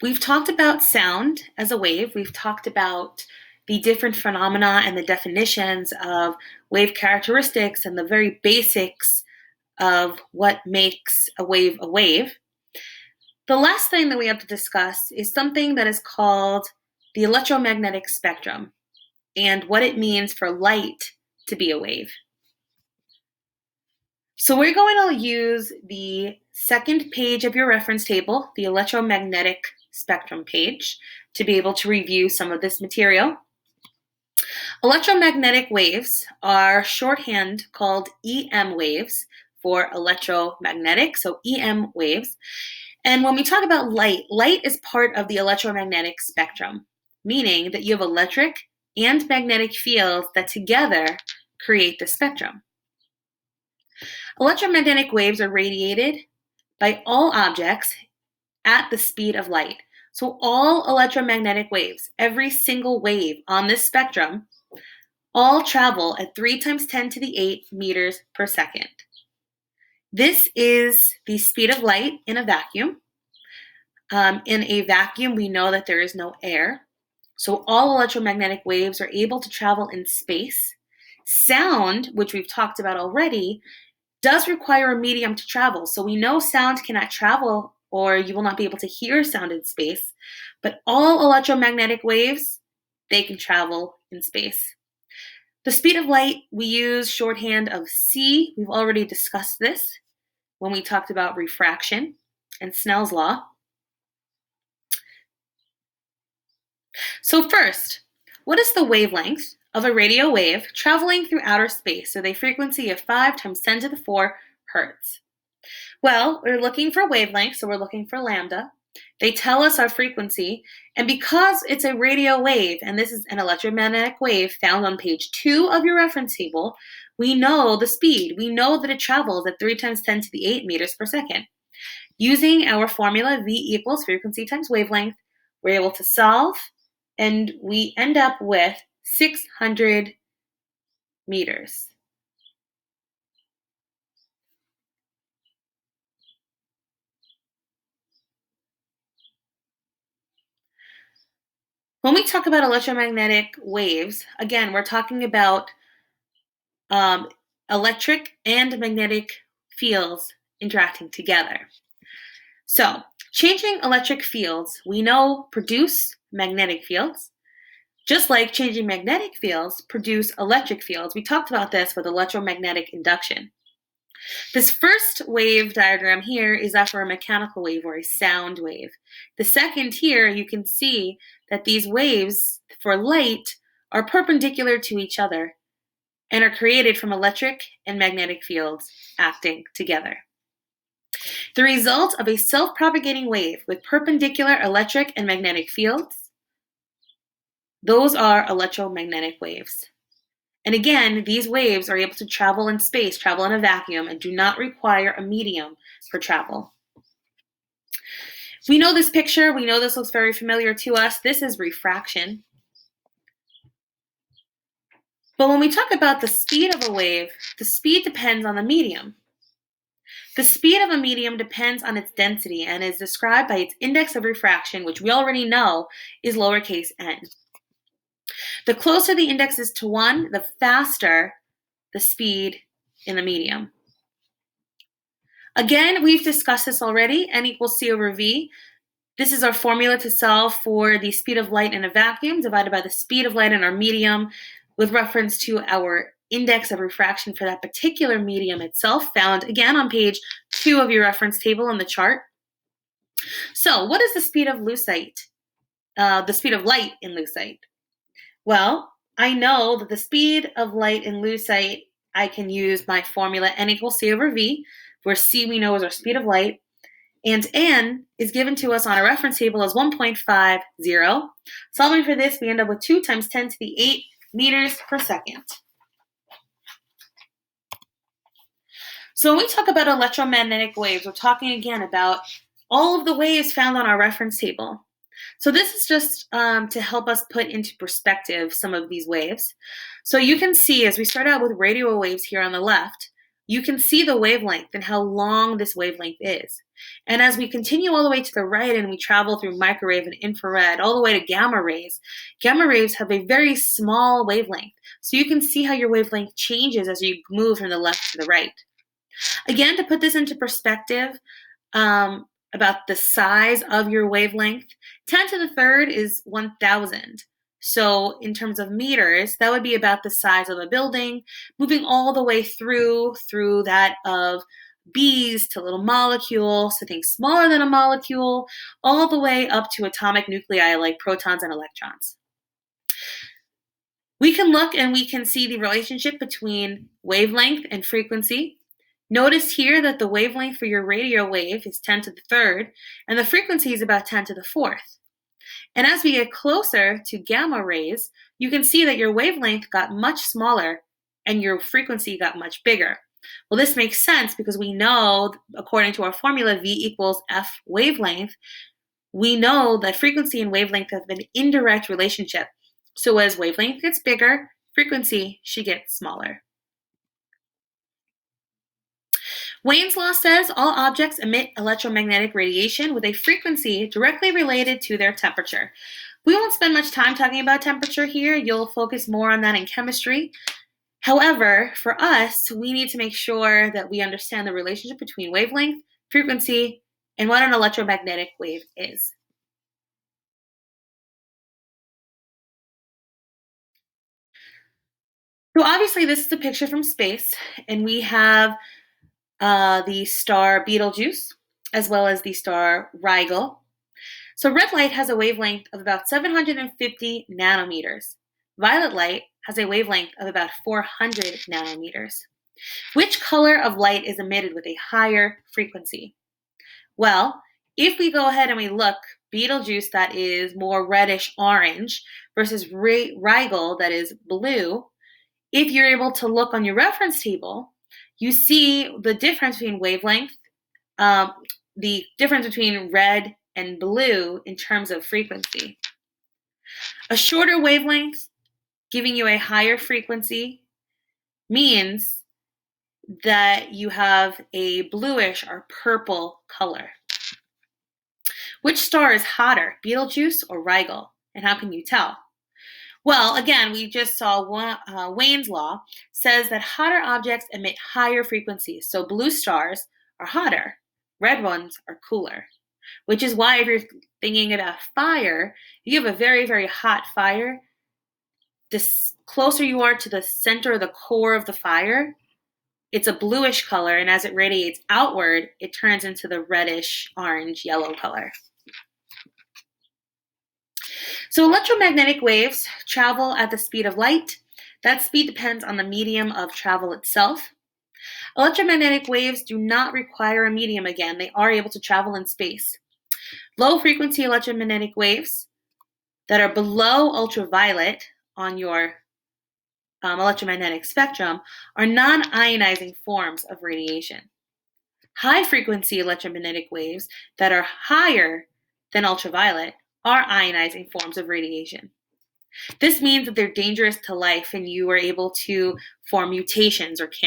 We've talked about sound as a wave. We've talked about the different phenomena and the definitions of wave characteristics and the very basics of what makes a wave a wave. The last thing that we have to discuss is something that is called the electromagnetic spectrum and what it means for light to be a wave. So we're going to use the second page of your reference table, the electromagnetic spectrum page, to be able to review some of this material. Electromagnetic waves are shorthand called EM waves for electromagnetic, so EM waves. And when we talk about light, light is part of the electromagnetic spectrum, meaning that you have electric and magnetic fields that together create the spectrum. Electromagnetic waves are radiated by all objects at the speed of light. So all electromagnetic waves, every single wave on this spectrum, all travel at 3 × 10⁸ meters per second. This is the speed of light in a vacuum. In a vacuum, we know that there is no air. So all electromagnetic waves are able to travel in space. Sound, which we've talked about already, does require a medium to travel. So we know sound cannot travel, or you will not be able to hear sound in space. But all electromagnetic waves, they can travel in space. The speed of light, we use shorthand of c. We've already discussed this when we talked about refraction and Snell's law. So first, what is the wavelength of a radio wave traveling through outer space with a frequency of 5 × 10⁴ hertz? Well, we're looking for wavelength, so we're looking for lambda. They tell us our frequency, and because it's a radio wave, and this is an electromagnetic wave found on page 2 of your reference table, we know the speed. We know that it travels at 3 × 10⁸ meters per second. Using our formula V = frequency times wavelength, we're able to solve, and we end up with 600 meters. When we talk about electromagnetic waves, again, we're talking about electric and magnetic fields interacting together. So, changing electric fields, we know, produce magnetic fields. Just like changing magnetic fields produce electric fields. We talked about this with electromagnetic induction. This first wave diagram here is that for a mechanical wave or a sound wave. The second here, you can see that these waves for light are perpendicular to each other and are created from electric and magnetic fields acting together. The result of a self-propagating wave with perpendicular electric and magnetic fields, those are electromagnetic waves. And again, these waves are able to travel in space, travel in a vacuum, and do not require a medium for travel. We know this picture. We know this looks very familiar to us. This is refraction. But when we talk about the speed of a wave, the speed depends on the medium. The speed of a medium depends on its density and is described by its index of refraction, which we already know is lowercase n. The closer the index is to 1, the faster the speed in the medium. Again, we've discussed this already, n = c/v. This is our formula to solve for the speed of light in a vacuum divided by the speed of light in our medium with reference to our index of refraction for that particular medium itself, found again on page 2 of your reference table in the chart. So what is the speed of lucite? The speed of light in lucite? Well, I know that the speed of light in lucite, I can use my formula n = c/v, where c we know is our speed of light, and n is given to us on a reference table as 1.50. Solving for this, we end up with 2 × 10⁸ meters per second. So when we talk about electromagnetic waves, we're talking again about all of the waves found on our reference table. So this is just to help us put into perspective some of these waves. So you can see as we start out with radio waves here on the left, you can see the wavelength and how long this wavelength is. And as we continue all the way to the right and we travel through microwave and infrared all the way to gamma rays have a very small wavelength. So you can see how your wavelength changes as you move from the left to the right. Again, to put this into perspective, about the size of your wavelength, 10 to the third is 1,000. So in terms of meters, that would be about the size of a building, moving all the way through that of bees to little molecules, to things smaller than a molecule, all the way up to atomic nuclei like protons and electrons. We can look and we can see the relationship between wavelength and frequency. Notice here that the wavelength for your radio wave is 10 to the third, and the frequency is about 10 to the fourth. And as we get closer to gamma rays, you can see that your wavelength got much smaller and your frequency got much bigger. Well, this makes sense because we know, according to our formula, V equals F wavelength, we know that frequency and wavelength have an indirect relationship. So as wavelength gets bigger, frequency should get smaller. Wayne's law says all objects emit electromagnetic radiation with a frequency directly related to their temperature. We won't spend much time talking about temperature here. You'll focus more on that in chemistry. However, for us, we need to make sure that we understand the relationship between wavelength, frequency, and what an electromagnetic wave is. So obviously this is a picture from space, and we have the star Betelgeuse, as well as the star Rigel. So red light has a wavelength of about 750 nanometers. Violet light has a wavelength of about 400 nanometers. Which color of light is emitted with a higher frequency? Well, if we go ahead and we look, Betelgeuse, that is more reddish orange, versus Rigel, that is blue, if you're able to look on your reference table, you see the difference between wavelength, the difference between red and blue in terms of frequency. A shorter wavelength giving you a higher frequency means that you have a bluish or purple color. Which star is hotter, Betelgeuse or Rigel? And how can you tell? Well, again, we just saw Wayne's law says that hotter objects emit higher frequencies. So blue stars are hotter, red ones are cooler, which is why if you're thinking about fire, you have a very, very hot fire. The closer you are to the center, the core of the fire, it's a bluish color, and as it radiates outward, it turns into the reddish, orange, yellow color. So electromagnetic waves travel at the speed of light. That speed depends on the medium of travel itself. Electromagnetic waves do not require a medium again. They are able to travel in space. Low frequency electromagnetic waves that are below ultraviolet on your electromagnetic spectrum are non-ionizing forms of radiation. High frequency electromagnetic waves that are higher than ultraviolet are ionizing forms of radiation. This means that they're dangerous to life and you are able to form mutations or cancer.